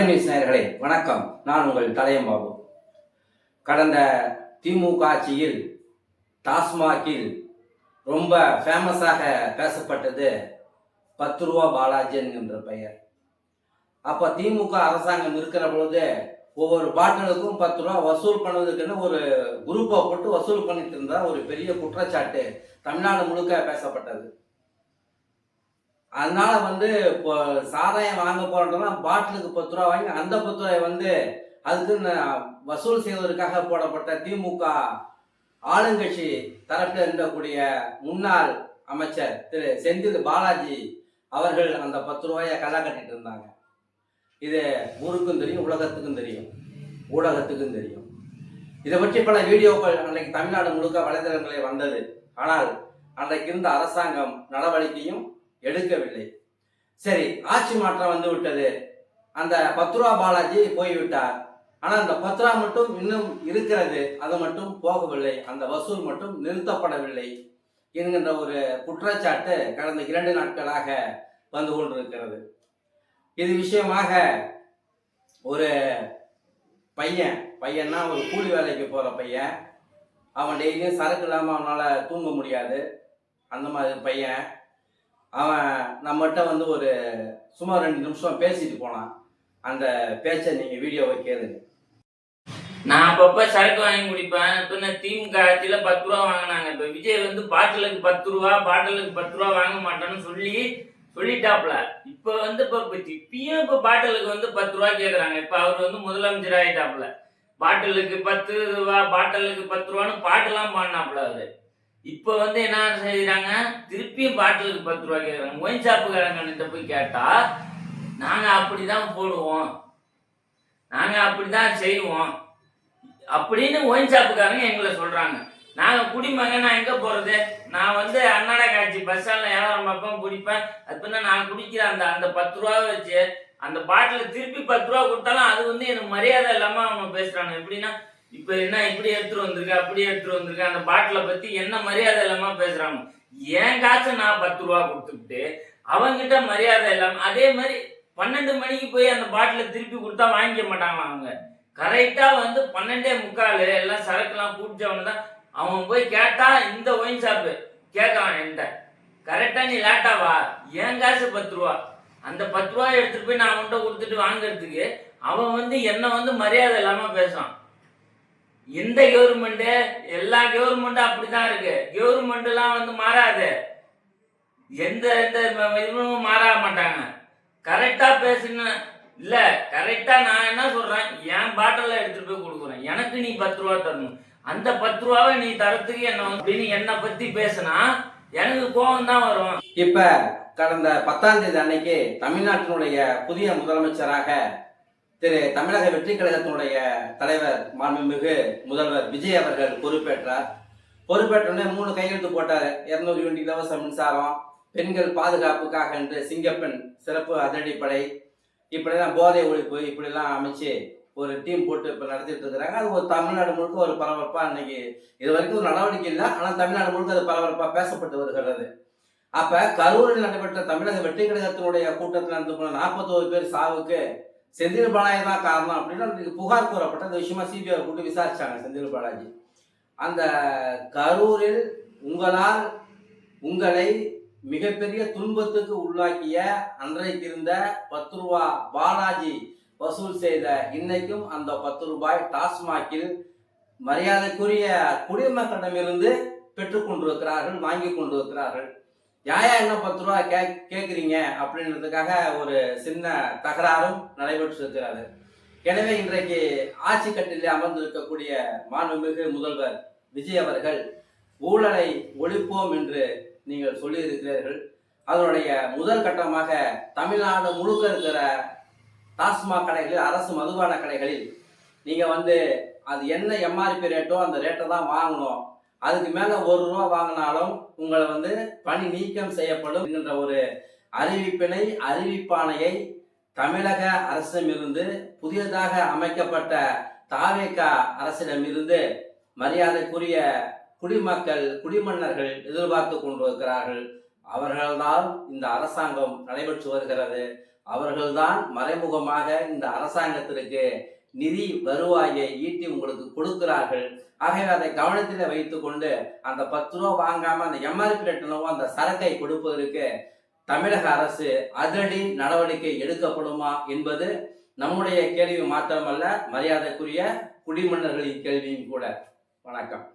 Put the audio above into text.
தலைமை நேயர்களே வணக்கம். நான் உங்கள் தலையம்பாபு. கடந்த திமுக ஆட்சியில் டாஸ்மாகில் ரொம்ப ஃபேமஸாக பேசப்பட்டது 10 ரூபா பாலாஜி என்கின்ற பெயர். அப்போ திமுக அரசாங்கம் இருக்கிற பொழுது ஒவ்வொரு பாட்டிலுக்கும் 10 ரூபா வசூல் பண்ணுவதுக்குன்னு ஒரு குரூப்பை போட்டு வசூல் பண்ணிட்டு இருந்தா ஒரு பெரிய குற்றச்சாட்டு தமிழ்நாடு முழுக்க பேசப்பட்டது. அதனால இப்போ சாராயம் வாங்க போறோம்னா பாட்டிலுக்கு 10 ரூபா வாங்கி அந்த 10 ரூபாய் அதுக்கு வசூல் செய்வதற்காக போடப்பட்ட திமுக ஆளுங்கட்சி தரப்பில் இருக்கக்கூடிய முன்னாள் அமைச்சர் திரு செந்தில் பாலாஜி அவர்கள் அந்த 10 ரூபாயை களை கட்டிட்டு இருந்தாங்க. இது ஊருக்கும் தெரியும், உலகத்துக்கும் தெரியும், ஊடகத்துக்கும் தெரியும். இதை பற்றி பல வீடியோக்கள் அன்றைக்கு தமிழ்நாடு முழுக்க வலைதளங்களில் வந்தது. ஆனால் அன்றைக்கு இருந்த அரசாங்கம் நடவடிக்கையும் எடுக்கவில்லை. சரி, ஆட்சி மாற்றம் வந்து விட்டது. அந்த 10 ரூபா பாலாஜி போய்விட்டார். ஆனால் அந்த 10 ரூபா மட்டும் இன்னும் இருக்கிறது, அது மட்டும் போகவில்லை, அந்த வசூல் மட்டும் நிறுத்தப்படவில்லை என்கின்ற ஒரு குற்றச்சாட்டு கடந்த 2 நாட்களாக வந்து கொண்டிருக்கிறது. இது விஷயமாக ஒரு பையன்னா ஒரு கூலி வேலைக்கு போற பையன், அவன் டெய்லியும் சரக்கு இல்லாமல் அவனால் தூங்க முடியாது. அந்த மாதிரி பையன் அவன் நம்மகிட்ட ஒரு சுமார் 2 நிமிஷம் பேசிட்டு போனான். அந்த பேச்சை நீங்க வீடியோவை கேளுங்க. நான் அப்பப்ப சரக்கு வாங்கி குடிப்பேன். இப்ப திமுக ஆட்சியில 10 ரூபா வாங்கினாங்க. இப்ப விஜய் பாட்டிலுக்கு 10 ரூபா, பாட்டிலுக்கு 10 ரூபா வாங்க மாட்டேன்னு சொல்லிட்டாப்ல. இப்ப இப்ப பாட்டிலுக்கு 10 ரூபா கேக்குறாங்க. இப்ப அவர் முதலமைச்சர் ஆயிட்டாப்ல. பாட்டிலுக்கு 10 ரூபா, பாட்டிலுக்கு 10 ரூபான்னு பாட்டுலாம் பாடினாப்ல அவரு. இப்ப என்ன செய்யறாங்க, திருப்பியும் பாட்டிலுக்கு 10 ரூபா கேட்கறாங்க. ஒயின் ஷாப்புக்காரங்கிட்ட போய் கேட்டா நாங்க அப்படிதான் போடுவோம், நாங்க அப்படிதான் செய்வோம் அப்படின்னு ஒயின் ஷாப்புக்காரங்க எங்களை சொல்றாங்க. நாங்க குடிமங்க, நான் எங்க போறது? நான் அன்னாட காட்சி பஸ் ஸ்டாண்ட்ல வியாபாரம் பார்ப்பேன், குடிப்பேன். அது நான் குடிக்கிற அந்த 10 ரூபா வச்சு அந்த பாட்டில திருப்பி 10 ரூபா கொடுத்தாலும் அது எனக்கு மரியாதை இல்லாம அவங்க பேசுறாங்க. எப்படின்னா, இப்ப இப்படி எடுத்துட்டு வந்திருக்க, அப்படி எடுத்துட்டு வந்திருக்க, அந்த பாட்டில பத்தி என்ன மரியாதை இல்லாம பேசுறாங்க. என் காசு நான் 10 ரூபா கொடுத்துக்கிட்டு அவங்கிட்ட மரியாதை இல்லாம, அதே மாதிரி 12 மணிக்கு போய் அந்த பாட்டில திருப்பி கொடுத்தா வாங்கிக்க மாட்டாங்க. அவங்க கரெக்டா 12:45 எல்லாம் சரக்குலாம் கூப்பிச்சவனு தான் அவன் போய் கேட்டா, இந்த ஒயின் ஷாப்பு கேட்கலாம் என்கிட்ட, கரெக்டா நீ லேட்டா வா, என் காசு 10 ரூபா, அந்த 10 ரூபாய் எடுத்துட்டு போய் நான் அவன்கிட்ட கொடுத்துட்டு வாங்கறதுக்கு அவன் என்ன மரியாதை இல்லாம பேசுவான். எந்த கவர்மெண்ட், எல்லா கவர்மெண்ட்டும் அப்படிதான் இருக்கு. கவர்மெண்ட் எல்லாம் மாறாது, எந்த இதுவும் மாற மாட்டாங்க. கரெக்டா பேசுன இல்ல, கரெக்டா நான் என்ன சொல்றேன், என் பாட்டில எடுத்துட்டு போய் கொடுக்குறேன், எனக்கு நீ 10 ரூபா தரணும். அந்த 10 ரூபாவை நீ தரத்துக்கு என்னை பத்தி பேசினா எனக்கு கோபம் தான் வரும். இப்ப கடந்த 10ஆம் தேதி அன்னைக்கு தமிழ்நாட்டினுடைய புதிய முதலமைச்சராக திரு தமிழக வெற்றி கழகத்தினுடைய தலைவர் மாண்புமிகு முதல்வர் விஜய் அவர்கள் பொறுப்பேற்றார். பொறுப்பேற்றோடனே 3 கையெழுத்து போட்டார். 200 யூனிட் இலவச மின்சாரம், பெண்கள் பாதுகாப்புக்காக என்று சிங்கப்பெண் சிறப்பு அதிரடிப்படை, இப்படிலாம் போதை ஒழிப்பு, இப்படிலாம் அமைச்சு ஒரு டீம் போட்டு இப்போ நடத்திட்டு இருக்கிறாங்க. அது ஒரு தமிழ்நாடு முழுக்க ஒரு பரபரப்பா இன்னைக்கு இது வரைக்கும் ஒரு நடவடிக்கை இல்லை, ஆனால் தமிழ்நாடு முழுக்க அது பரபரப்பா பேசப்பட்டு வருகிறது. அப்ப கரூரில் நடைபெற்ற தமிழக வெற்றி கழகத்தினுடைய கூட்டத்தில் நடந்து போன 41 பேர் சாவுக்கு செந்தில் பாலாஜி தான் காரணம் அப்படின்னு புகார் கூறப்பட்ட அந்த விஷயமா சிபிஐ கூட்டு விசாரிச்சாங்க. செந்தில் பாலாஜி அந்த கரூரில் உங்களை மிகப்பெரிய துன்பத்துக்கு உள்ளாக்கிய அன்றைக்கு இருந்த 10 ரூபா பாலாஜி வசூல் செய்த இன்னைக்கும் அந்த 10 ரூபாய் டாஸ்மாகில் மரியாதைக்குரிய குடிமக்களிடமிருந்து பெற்றுக் கொண்டிருக்கிறார்கள், வாங்கி கொண்டிருக்கிறார்கள். யாயா என்ன 10 ரூபா கேட்குறீங்க அப்படின்றதுக்காக ஒரு சின்ன தகராறும் நடைபெற்று இருக்கிறது. எனவே இன்றைக்கு ஆட்சி கட்டிலே அமர்ந்திருக்கக்கூடிய மாண்புமிகு முதல்வர் விஜய் அவர்கள் ஊழலை ஒழிப்போம் என்று நீங்கள் சொல்லி இருக்கிறீர்கள். அதனுடைய முதல் கட்டமாக தமிழ்நாடு முழுக்க இருக்கிற டாஸ்மாக் கடைகளில், அரசு மதுபான கடைகளில் நீங்க அது என்ன எம்ஆர்பி ரேட்டோ அந்த ரேட்டை தான் வாங்கணும். அதுக்கு மேல 1 ரூபா வாங்கினாலும் உங்களை பணி நீக்கம் செய்யப்படும் என்கின்ற ஒரு அறிவிப்பாணையை தமிழக அரசிடமிருந்து புதியதாக அமைக்கப்பட்ட தாவேக அரசிடமிருந்து மரியாதைக்குரிய குடிமக்கள், குடிமன்னர்கள் எதிர்பார்த்து கொண்டிருக்கிறார்கள். அவர்களால் இந்த அரசாங்கம் நடைபெற்று வருகிறது. அவர்கள்தான் மறைமுகமாக இந்த அரசாங்கத்திற்கு நிதி வருவாயை ஈட்டி உங்களுக்கு கொடுக்கிறார்கள். ஆகவே அதை கவனத்தில் வைத்துக்கொண்டு அந்த 10 ரூபா வாங்காம அந்த எம்ஆர்பி ரேட் அந்த சரக்கை கொடுப்பதற்கு தமிழக அரசு அதிரடி நடவடிக்கை எடுக்கப்படுமா என்பது நம்முடைய கேள்வி மாத்திரமல்ல, மரியாதைக்குரிய குடிமன்னர்களின் கேள்வியும் கூட. வணக்கம்.